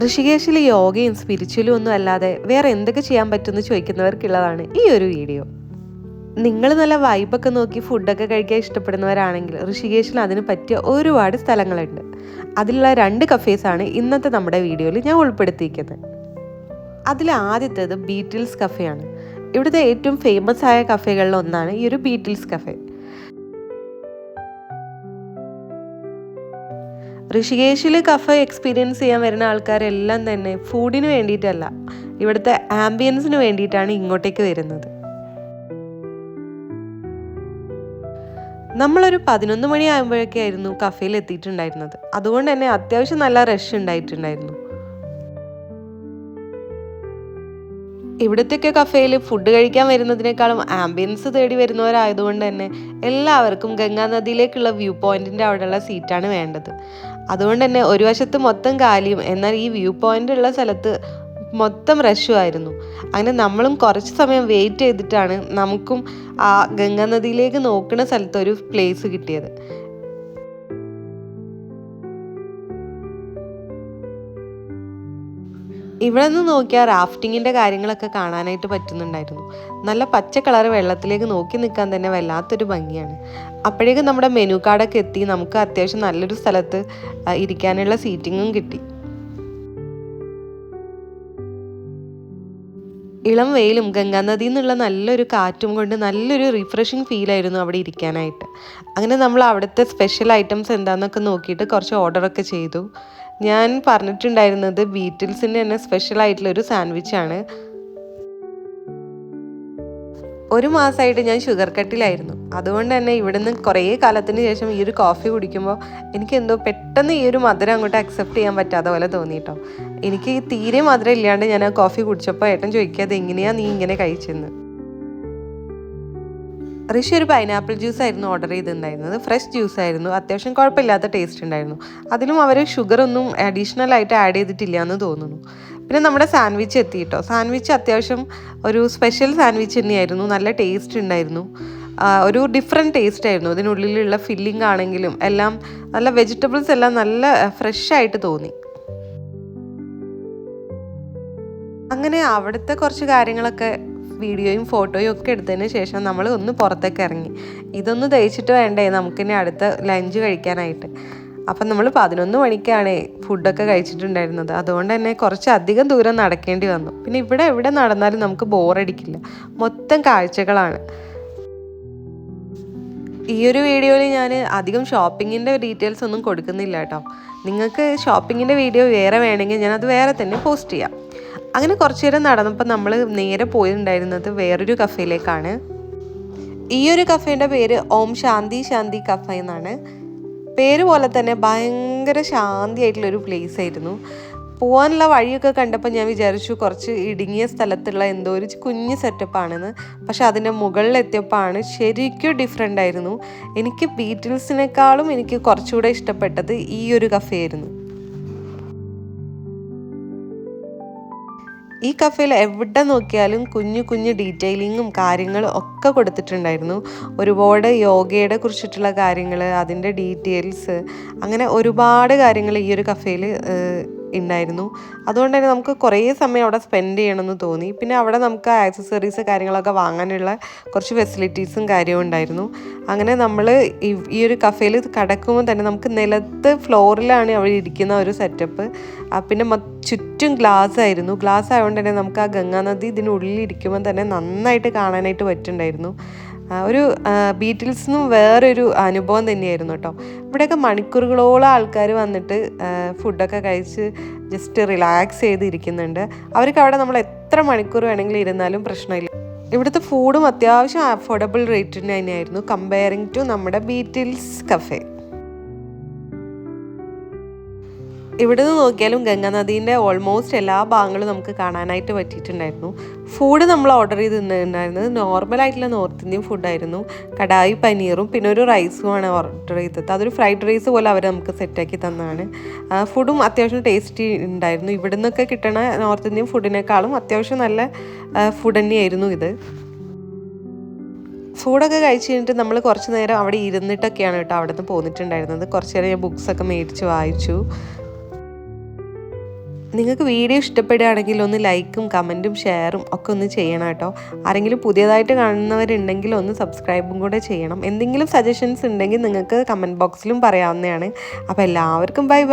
ഋഷികേശിൽ യോഗയും സ്പിരിച്വലും ഒന്നും അല്ലാതെ വേറെ എന്തൊക്കെ ചെയ്യാൻ പറ്റുമെന്ന് ചോദിക്കുന്നവർക്കുള്ളതാണ് ഈ ഒരു വീഡിയോ. നിങ്ങൾ നല്ല വൈബൊക്കെ നോക്കി ഫുഡൊക്കെ കഴിക്കാൻ ഇഷ്ടപ്പെടുന്നവരാണെങ്കിൽ ഋഷികേശിൽ അതിന് പറ്റിയ ഒരുപാട് സ്ഥലങ്ങളുണ്ട്. അതിലുള്ള 2 കഫേസാണ് ഇന്നത്തെ നമ്മുടെ വീഡിയോയിൽ ഞാൻ ഉൾപ്പെടുത്തിയിരിക്കുന്നത്. അതിൽ ആദ്യത്തേത് ബീറ്റിൽസ് കഫേയാണ്. ഇവിടുത്തെ ഏറ്റവും ഫേമസ് ആയ കഫേകളിൽ ഒന്നാണ് ഈ ഒരു ബീറ്റിൽസ് കഫേ. ഋഷികേശിൽ കഫേ എക്സ്പീരിയൻസ് ചെയ്യാൻ വരുന്ന ആൾക്കാരെല്ലാം തന്നെ ഫുഡിന് വേണ്ടിയിട്ടല്ല, ഇവിടുത്തെ ആംബിയൻസിന് വേണ്ടിയിട്ടാണ് ഇങ്ങോട്ടേക്ക് വരുന്നത്. നമ്മളൊരു 11 മണി ആകുമ്പോഴൊക്കെയായിരുന്നു കഫേയിൽ എത്തിയിട്ടുണ്ടായിരുന്നത്. അതുകൊണ്ട് തന്നെ അത്യാവശ്യം നല്ല റഷ് ഉണ്ടായിട്ടുണ്ടായിരുന്നു. ഇവിടത്തെയൊക്കെ കഫേയിൽ ഫുഡ് കഴിക്കാൻ വരുന്നതിനേക്കാളും ആംബിയൻസ് തേടി വരുന്നവരായതുകൊണ്ട് തന്നെ എല്ലാവർക്കും ഗംഗാ നദിയിലേക്കുള്ള വ്യൂ പോയിന്റിൻ്റെ അവിടെയുള്ള സീറ്റാണ് വേണ്ടത്. അതുകൊണ്ട് തന്നെ ഒരു വശത്ത് മൊത്തം കാലിയും, എന്നാൽ ഈ വ്യൂ പോയിന്റ് ഉള്ള സ്ഥലത്ത് മൊത്തം റഷുമായിരുന്നു. അങ്ങനെ നമ്മളും കുറച്ച് സമയം വെയിറ്റ് ചെയ്തിട്ടാണ് നമുക്കും ആ ഗംഗാ നദിയിലേക്ക് നോക്കുന്ന സ്ഥലത്ത് ഒരു പ്ലേസ് കിട്ടിയത്. ഇവിടെ നിന്ന് നോക്കിയാൽ റാഫ്റ്റിങ്ങിൻ്റെ കാര്യങ്ങളൊക്കെ കാണാനായിട്ട് പറ്റുന്നുണ്ടായിരുന്നു. നല്ല പച്ച കളർ വെള്ളത്തിലേക്ക് നോക്കി നിൽക്കാൻ തന്നെ വല്ലാത്തൊരു ഭംഗിയാണ്. അപ്പോഴേക്കും നമ്മുടെ മെനു കാർഡൊക്കെ എത്തി. നമുക്ക് അത്യാവശ്യം നല്ലൊരു സ്ഥലത്ത് ഇരിക്കാനുള്ള സീറ്റിങ്ങും കിട്ടി. ഇളം വെയിലും ഗംഗാ നദിയിൽ നിന്നുള്ള നല്ലൊരു കാറ്റും കൊണ്ട് നല്ലൊരു റിഫ്രഷിങ് ഫീലായിരുന്നു അവിടെ ഇരിക്കാനായിട്ട്. അങ്ങനെ നമ്മൾ അവിടുത്തെ സ്പെഷ്യൽ ഐറ്റംസ് എന്താണെന്നൊക്കെ നോക്കിയിട്ട് കുറച്ച് ഓർഡറൊക്കെ ചെയ്തു. ഞാൻ പറഞ്ഞിട്ടുണ്ടായിരുന്നത് ബീറ്റിൽസിൻ്റെ തന്നെ സ്പെഷ്യൽ ആയിട്ടുള്ളൊരു സാൻഡ്വിച്ചാണ്. 1 മാസമായിട്ട് ഞാൻ ഷുഗർ കട്ടിലായിരുന്നു. അതുകൊണ്ട് തന്നെ ഇവിടുന്ന് കുറേ കാലത്തിന് ശേഷം ഈ ഒരു കോഫി കുടിക്കുമ്പോൾ എനിക്ക് എന്തോ പെട്ടെന്ന് ഈ ഒരു മധുരം അങ്ങോട്ട് അക്സെപ്റ്റ് ചെയ്യാൻ പറ്റാത്ത പോലെ തോന്നിയിട്ടോ. എനിക്ക് തീരെ മധുരം ഇല്ലാണ്ട് ഞാൻ ആ കോഫി കുടിച്ചപ്പോൾ ഏട്ടൻ ചോദിക്കാതെ എങ്ങനെയാണ് നീ ഇങ്ങനെ കഴിച്ചെന്ന്. ഋഷി ഒരു പൈനാപ്പിൾ ജ്യൂസ് ആയിരുന്നു ഓർഡർ ചെയ്തിട്ടുണ്ടായിരുന്നത്. ഫ്രഷ് ജ്യൂസ് ആയിരുന്നു, അത്യാവശ്യം കുഴപ്പമില്ലാത്ത ടേസ്റ്റ് ഉണ്ടായിരുന്നു. അതിലും അവർ ഷുഗറൊന്നും അഡീഷണൽ ആയിട്ട് ആഡ് ചെയ്തിട്ടില്ല എന്ന് തോന്നുന്നു. പിന്നെ നമ്മുടെ സാൻഡ്വിച്ച് എത്തി കേട്ടോ. സാൻഡ്വിച്ച് അത്യാവശ്യം ഒരു സ്പെഷ്യൽ സാൻഡ്വിച്ച് തന്നെയായിരുന്നു. നല്ല ടേസ്റ്റ് ഉണ്ടായിരുന്നു. ഒരു ഡിഫറെൻറ്റ് ടേസ്റ്റ് ആയിരുന്നു. ഇതിനുള്ളിലുള്ള ഫില്ലിംഗ് ആണെങ്കിലും എല്ലാം നല്ല വെജിറ്റബിൾസ് എല്ലാം നല്ല ഫ്രഷ് ആയിട്ട് തോന്നി. അങ്ങനെ അവിടുത്തെ കുറച്ച് കാര്യങ്ങളൊക്കെ വീഡിയോയും ഫോട്ടോയും ഒക്കെ എടുത്തതിന് ശേഷം നമ്മൾ ഒന്ന് പുറത്തേക്ക് ഇറങ്ങി. ഇതൊന്ന് തയ്ച്ചിട്ട് വേണ്ടേ നമുക്കിനി അടുത്ത ലഞ്ച് കഴിക്കാനായിട്ട്. അപ്പം നമ്മൾ 11 മണിക്കാണ് ഫുഡൊക്കെ കഴിച്ചിട്ടുണ്ടായിരുന്നത്. അതുകൊണ്ട് തന്നെ കുറച്ചധികം ദൂരം നടക്കേണ്ടി വന്നു. പിന്നെ ഇവിടെ എവിടെ നടന്നാലും നമുക്ക് ബോറടിക്കില്ല, മൊത്തം കാഴ്ചകളാണ്. ഈ ഒരു വീഡിയോയിൽ ഞാൻ അധികം ഷോപ്പിങ്ങിൻ്റെ ഡീറ്റെയിൽസ് ഒന്നും കൊടുക്കുന്നില്ല കേട്ടോ. നിങ്ങൾക്ക് ഷോപ്പിങ്ങിൻ്റെ വീഡിയോ വേറെ വേണമെങ്കിൽ ഞാനത് വേറെ തന്നെ പോസ്റ്റ് ചെയ്യാം. അങ്ങനെ കുറച്ച് നേരം നടന്നപ്പോൾ നമ്മൾ നേരെ പോയിട്ടുണ്ടായിരുന്നത് വേറൊരു കഫേയിലേക്കാണ്. ഈ ഒരു കഫേൻ്റെ പേര് ഓം ശാന്തി ശാന്തി കഫേ എന്നാണ്. പേര് പോലെ തന്നെ ഭയങ്കര ശാന്തിയായിട്ടുള്ളൊരു പ്ലേസ് ആയിരുന്നു. പോകാനുള്ള വഴിയൊക്കെ കണ്ടപ്പോൾ ഞാൻ വിചാരിച്ചു കുറച്ച് ഇടുങ്ങിയ സ്ഥലത്തുള്ള എന്തോ ഒരു കുഞ്ഞ് സെറ്റപ്പാണെന്ന്. പക്ഷെ അതിൻ്റെ മുകളിലെത്തിയപ്പോഴാണ് ശരിക്കും ഡിഫറെൻ്റ് ആയിരുന്നു. എനിക്ക് ബീറ്റിൽസിനേക്കാളും എനിക്ക് കുറച്ചുകൂടെ ഇഷ്ടപ്പെട്ടത് ഈ ഒരു കഫേ ആയിരുന്നു. ഈ കഫേയിൽ എവിടെ നോക്കിയാലും കുഞ്ഞു കുഞ്ഞു ഡീറ്റെയിലിങ്ങും കാര്യങ്ങളും ഒക്കെ കൊടുത്തിട്ടുണ്ടായിരുന്നു. ഒരുപാട് യോഗയുടെ കുറിച്ചിട്ടുള്ള കാര്യങ്ങൾ, അതിൻ്റെ ഡീറ്റെയിൽസ്, അങ്ങനെ ഒരുപാട് കാര്യങ്ങൾ ഈ ഒരു കഫേയിൽ ഉണ്ടായിരുന്നു. അതുകൊണ്ട് തന്നെ നമുക്ക് കുറേ സമയം അവിടെ സ്പെൻഡ് ചെയ്യണമെന്ന് തോന്നി. പിന്നെ അവിടെ നമുക്ക് ആക്സസറീസ് കാര്യങ്ങളൊക്കെ വാങ്ങാനുള്ള കുറച്ച് ഫെസിലിറ്റീസും കാര്യവും ഉണ്ടായിരുന്നു. അങ്ങനെ നമ്മൾ ഈ ഒരു കഫേയിൽ കിടക്കുമ്പോൾ തന്നെ നമുക്ക് നിലത്ത് ഫ്ലോറിലാണ് അവിടെ ഇരിക്കുന്ന ഒരു സെറ്റപ്പ്. പിന്നെ ചുറ്റും ഗ്ലാസ് ആയിരുന്നു. ഗ്ലാസ് ആയതുകൊണ്ട് തന്നെ നമുക്ക് ആ ഗംഗാ നദി ഇതിനുള്ളിൽ ഇരിക്കുമ്പോൾ തന്നെ നന്നായിട്ട് കാണാനായിട്ട് പറ്റുന്നുണ്ടായിരുന്നു. ഒരു ബീറ്റിൽസിനും വേറൊരു അനുഭവം തന്നെയായിരുന്നു കേട്ടോ. ഇവിടെയൊക്കെ മണിക്കൂറുകളോളം ആൾക്കാർ വന്നിട്ട് ഫുഡൊക്കെ കഴിച്ച് ജസ്റ്റ് റിലാക്സ് ചെയ്തിരിക്കുന്നുണ്ട്. അവർക്ക് അവിടെ നമ്മൾ എത്ര മണിക്കൂർ വേണമെങ്കിലും ഇരുന്നാലും പ്രശ്നമില്ല. ഇവിടുത്തെ ഫുഡും അത്യാവശ്യം അഫോർഡബിൾ റേറ്റിന് തന്നെയായിരുന്നു കമ്പയറിങ് ടു നമ്മുടെ ബീറ്റിൽസ് കഫേ. ഇവിടെ നിന്ന് നോക്കിയാലും ഗംഗാ നദീൻ്റെ ഓൾമോസ്റ്റ് എല്ലാ ഭാഗങ്ങളും നമുക്ക് കാണാനായിട്ട് പറ്റിയിട്ടുണ്ടായിരുന്നു. ഫുഡ് നമ്മൾ ഓർഡർ ചെയ്ത് തിന്നിട്ടുണ്ടായിരുന്നത് നോർമലായിട്ടുള്ള നോർത്ത് ഇന്ത്യൻ ഫുഡായിരുന്നു. കടായി പനീറും പിന്നെ ഒരു റൈസുമാണ് ഓർഡർ ചെയ്തത്. അതൊരു ഫ്രൈഡ് റൈസ് പോലെ അവർ നമുക്ക് സെറ്റാക്കി തന്നതാണ്. ഫുഡും അത്യാവശ്യം ടേസ്റ്റി ഉണ്ടായിരുന്നു. ഇവിടെ നിന്നൊക്കെ കിട്ടണ നോർത്ത് ഇന്ത്യൻ ഫുഡിനേക്കാളും അത്യാവശ്യം നല്ല ഫുഡ് തന്നെയായിരുന്നു ഇത്. ഫുഡൊക്കെ കഴിച്ച് കഴിഞ്ഞിട്ട് നമ്മൾ കുറച്ച് നേരം അവിടെ ഇരുന്നിട്ടൊക്കെയാണ് കേട്ടോ അവിടെ നിന്ന് പോന്നിട്ടുണ്ടായിരുന്നത്. കുറച്ച് നേരം ഞാൻ ബുക്സൊക്കെ മേടിച്ച് വായിച്ചു. നിങ്ങൾക്ക് വീഡിയോ ഇഷ്ടപ്പെടുകയാണെങ്കിൽ ഒന്ന് ലൈക്കും കമൻറ്റും ഷെയറും ഒക്കെ ഒന്ന് ചെയ്യണം കേട്ടോ. ആരെങ്കിലും പുതിയതായിട്ട് കാണുന്നവരുണ്ടെങ്കിൽ ഒന്ന് സബ്സ്ക്രൈബും കൂടെ ചെയ്യണം. എന്തെങ്കിലും സജഷൻസ് ഉണ്ടെങ്കിൽ നിങ്ങൾക്ക് കമൻറ്റ് ബോക്സിലും പറയാവുന്നതാണ്. അപ്പോൾ എല്ലാവർക്കും ബൈ.